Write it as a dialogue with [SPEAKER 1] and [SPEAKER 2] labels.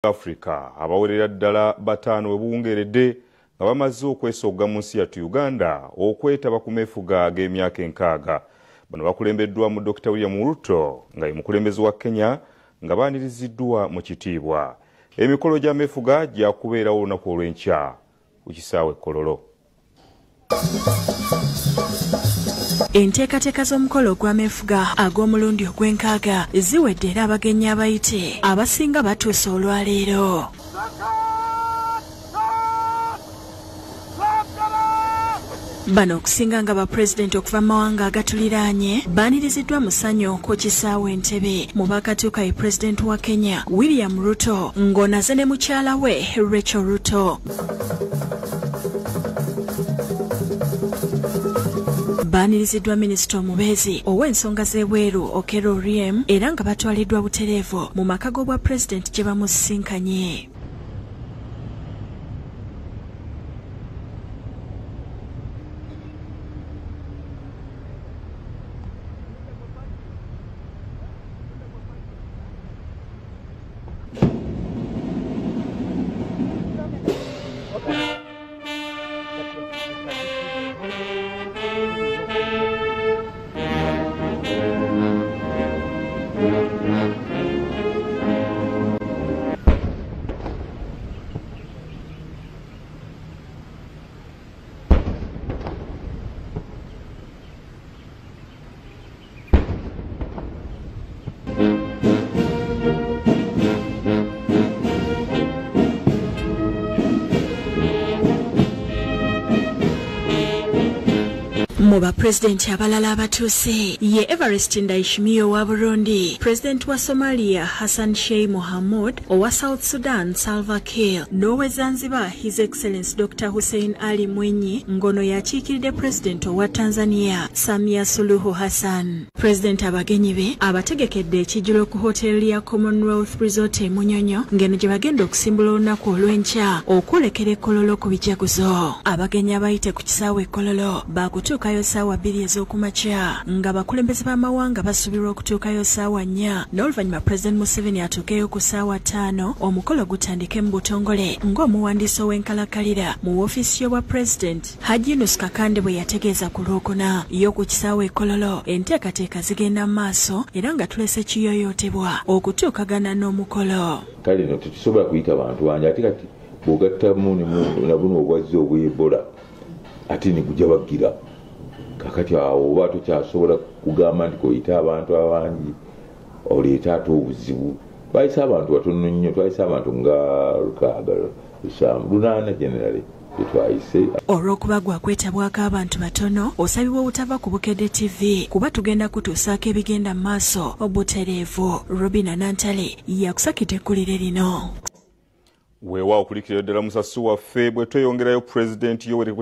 [SPEAKER 1] Africa abawerera ddala bataano we buwungeredde nga bamaze okwesogga mu nsi yattu Uganda okwetaba ku meefuga ag'emyaka 6. Bano bakulembeddwamu Dr. William Ruto nga ye mukulembeze wa Kenya nga baaniriziddwa mu kitiibwa. Emikolo gya meefuga gyakubeerawo olunaku olw'enkya ku kisaawe Kololo.
[SPEAKER 2] Enteekateeka z'omukolo gwa meefuga ag'omulundi ogw'enkaaga ziwedde era abagenyi abayite abasinga batuuse olwaleero. Bano okusinga nga bapulezidenti okuva mu mawanga agatuliraanye baaniriziddwa mu ssanyu ku kisaawe Entebbe mu bakatuuka ye pulezidenti wa Kenya William Ruto ng'onaze ne mukyala we Rachel Ruto. Baaniriziddwa minisita omubeezi ow'ensonga z'ebweru Okello Oryem era nga batwaliddwa butereevu mu maka g'obwa pulezidenti gye bamusisinkanye. Mu bapulezidenti abalala abatuuse ye Evariste Ndayishimiye owa Burundi, pulezidenti wa Somalia Hassan Sheikh Mohamud, owa South Sudan Salva Kiir, n'owe Zanzibar His Excellency Dr. Hussein Ali Mwinyi, ngono yakiikiridde pulezidenti owa Tanzania Samia Suluhu Hassan. Pulezidenti abagenyi be abategekedde ekijjulo ku hoteli ya Commonwealth Resort e Munyonyo ng'eno gye bagenda okusimbula olunaku olw'enkya okwolekera Kololo ku bijaguzo. Abagenyi abayite ku kisaawe Kololo baakutuukayo saawa 2 ez'okumakya nga bakulembeze b'amawanga basuubirwa okutuukayo saawa 4 n'oluvannyuma Pulezidenti Museveni atuukeyo ku saawa 5 omukolo gutandike mu butongole ng'omuwandiisi ow'enkalakkalira mu woofiisi y'obwa Pulezidenti Haji Yunus Kakande bwe yategeeza ku Lwokuna yo ku kisaawe Kololo enteekateeka zigenda mu maaso era nga tulese kiyoyootebwa okutuukagana n'omukolo.
[SPEAKER 3] Kale no tetusobola kuyita bantu wange ate kati bw'ogattamu na buno obwazzi obw'Ebola ate ne gujja baggira kakati awo oba tokyasobola kugamba nti koyita abantu abangi oleeta ate obuzibu. Twayise abantu batono nnyo, twayise abantu nga 8 generally twayise.
[SPEAKER 2] Olw'okuba gwakwetabwako abantu batono osabibwa obutava ku Bukedde TV kuba tugenda kutuusaako ebigenda mu maaso obutereevu. Robina Nantale yakusakidde ekkulire lino.
[SPEAKER 1] Weewaawo okulikirira ddala musasi waffe bwe tweyongerayo pulezidenti Yoweri